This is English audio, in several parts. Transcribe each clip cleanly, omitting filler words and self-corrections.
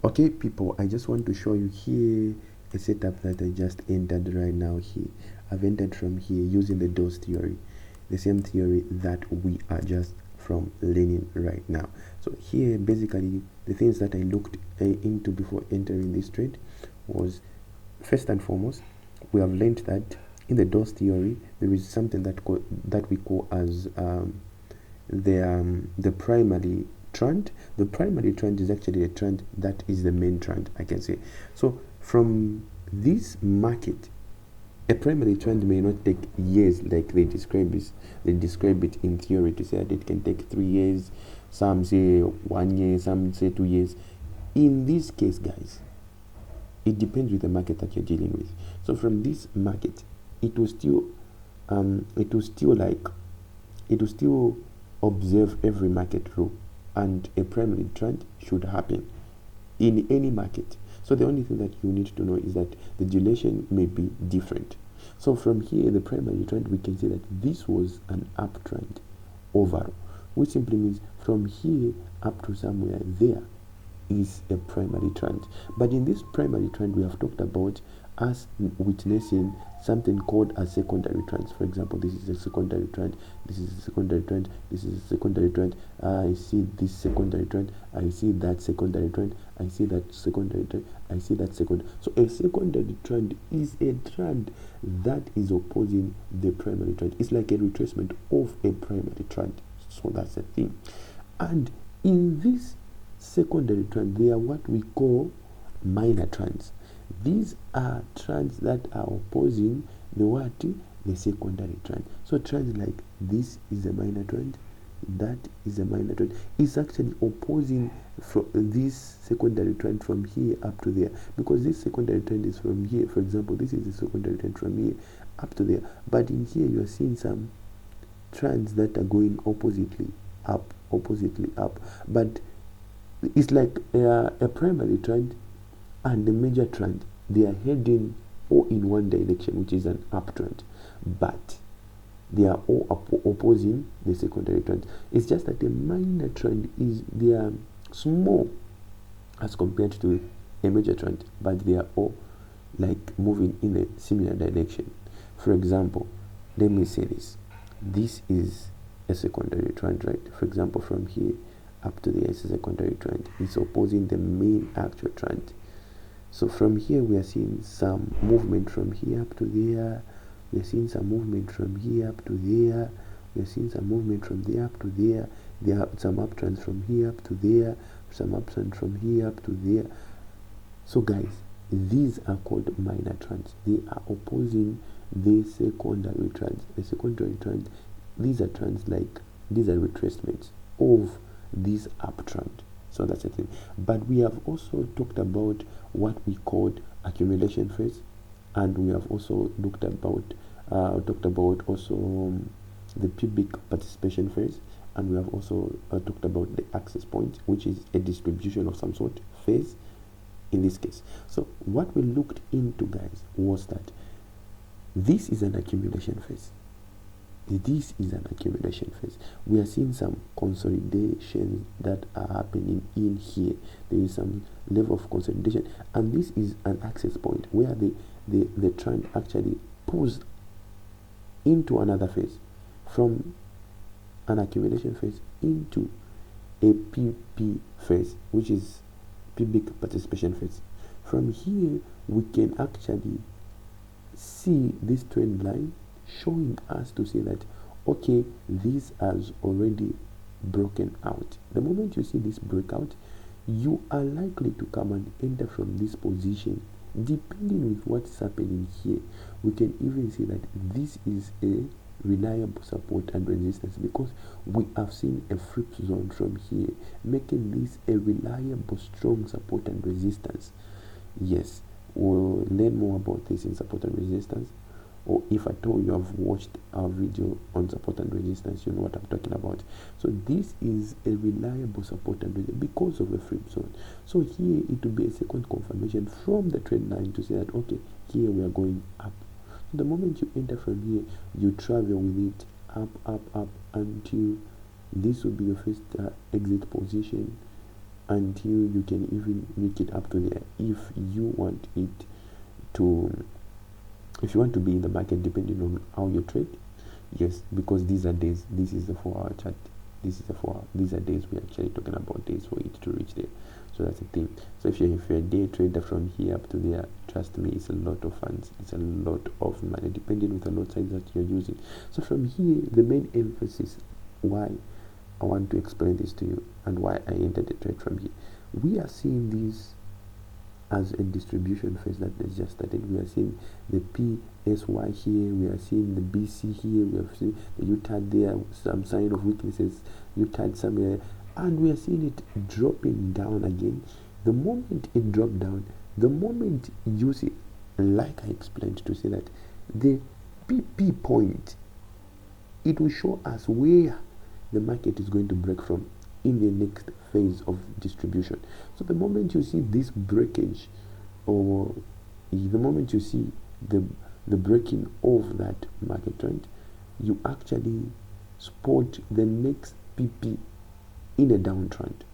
Okay, people, I just want to show you here a setup that I just entered right now here. I've entered from here using the dose theory, the same theory that we are just from learning right now. So here, basically, the things that I looked into before entering this trade was, first and foremost, we have learned that in the dose theory there is something that we call as the primary trend. The primary trend is actually a trend that is the main trend, I can say. So from this market, a primary trend may not take years like they describe it in theory, to say that it can take 3 years, some say 1 year, some say 2 years. In this case, guys, it depends with the market that you're dealing with. So from this market, it will still observe every market rule, and a primary trend should happen in any market. So the only thing that you need to know is that the duration may be different. So from here, the primary trend, we can say that this was an uptrend overall, which simply means from here up to somewhere there is a primary trend. But in this primary trend, we have talked about us witnessing something called a secondary trend. For example, this is a secondary trend, this is a secondary trend, this is a secondary trend. I see this secondary trend, I see that secondary trend, I see that secondary trend, I see that second. So a secondary trend is a trend that is opposing the primary trend. It's like a retracement of a primary trend. So that's the thing. And in this secondary trend, they are what we call minor trends. These are trends that are opposing the secondary trend. So trends like this is a minor trend, that is a minor trend. It's actually opposing from this secondary trend from here up to there, because this secondary trend is from here. For example, this is the secondary trend from here up to there, but in here you are seeing some trends that are going oppositely up. But it's like a primary trend and the major trend, they are heading all in one direction, which is an uptrend, but they are all opposing the secondary trend. It's just that the minor trend they are small as compared to a major trend, but they are all like moving in a similar direction. For example, let me say this is a secondary trend, right? For example, from here up to there is a secondary trend. It's opposing the main actual trend. So from here we are seeing some movement from here up to there. We are seeing some movement from here up to there. We are seeing some movement from there up to there. There are some uptrends from here up to there. Some uptrends from here up to there. So guys, these are called minor trends. They are opposing the secondary trends. The secondary trend, these are trends like, these are retracements of this uptrend. So that's the thing. But we have also talked about what we called accumulation phase, and we have also talked about also the pubic participation phase, and we have also talked about the access point, which is a distribution of some sort phase in this case. So what we looked into, guys, was that this is an accumulation phase. This is an accumulation phase. We are seeing some consolidations that are happening in here. There is some level of consolidation, and this is an access point where the trend actually pulls into another phase, from an accumulation phase into a PP phase, which is pubic participation phase. From here we can actually see this trend line showing us to say that, okay, this has already broken out. The moment you see this breakout, you are likely to come and enter from this position. Depending with what's happening here, we can even see that this is a reliable support and resistance, because we have seen a flip zone from here, making this a reliable, strong support and resistance. Yes, we'll learn more about this in support and resistance, or if at all you have watched our video on support and resistance, you know what I'm talking about. So this is a reliable support and resistance because of a flip zone. So here it will be a second confirmation from the trend line to say that, okay, here we are going up. So the moment you enter from here, you travel with it up until this will be your first exit position. until you can even make it up to there. If you want it to, if you want to be in the market depending on how you trade, yes, because these are days. This is the 4-hour chart. This is the 4 hour. These are days. We're actually talking about days for it to reach there. So that's the thing. So if you're a day trader from here up to there, trust me, it's a lot of funds. It's a lot of money, depending on the lot size that you're using. So from here, the main emphasis why I want to explain this to you and why I entered the trade from here. We are seeing this as a distribution phase that has just started. We are seeing the PSY here, we are seeing the BC here, we have seen the UTAD there, some sign of weaknesses, UTAD somewhere, and we are seeing it dropping down again. The moment it dropped down, the moment you see, like I explained, to say that the PP point, it will show us where the market is going to break from in the next phase of distribution. So the moment you see this breakage, or the moment you see the breaking of that market trend, you actually spot the next PP in a downtrend.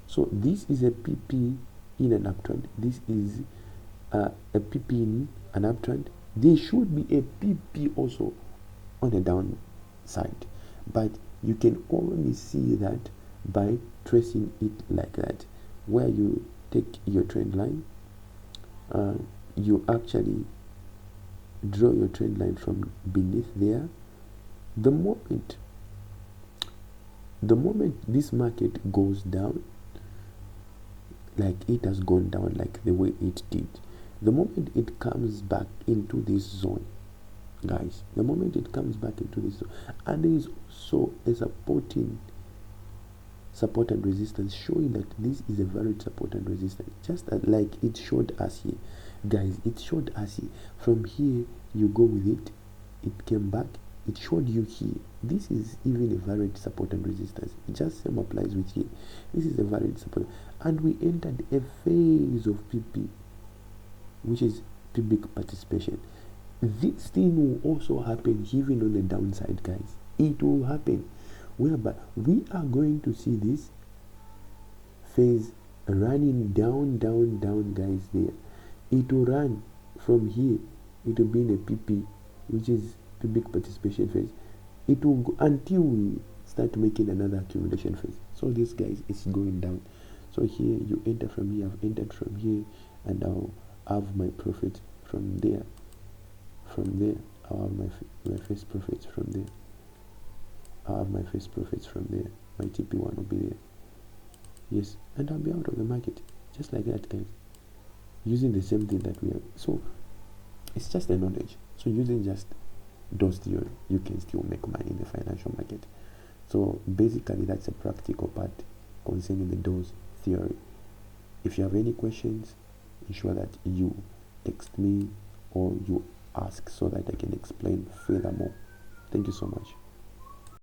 So this is a PP in an uptrend. This is a PP in an uptrend. There should be a PP also on a downside, but you can only see that by tracing it like that, where you take your trend line, you actually draw your trend line from beneath there. The moment this market goes down, like it has gone down like the way it did, the moment it comes back into this zone, guys, the moment it comes back into this zone, and there is also a support and resistance showing that this is a valid support and resistance, just like it showed us here, guys. It showed us here. From here you go with it, it came back, it showed you here. This is even a valid support and resistance. It just same applies with here. This is a valid support, and we entered a phase of PP, which is public participation. This thing will also happen even on the downside, guys. It will happen whereby we are going to see this phase running down, guys. There, it will run from here. It will be in a PP, which is public participation phase. It will go until we start making another accumulation phase. So this, guys, is going down. So here you enter from here. I've entered from here, and I'll have my profit from there. From there, I'll have my first profits from there. I'll have my first profits from there. My TP1 will be there. Yes, and I'll be out of the market. Just like that, guys. Using the same thing that we have. So, it's just a knowledge. So, using just those theory, you can still make money in the financial market. So, basically, that's a practical part concerning the dose theory. If you have any questions, ensure that you text me or you ask so that I can explain furthermore. Thank you so much.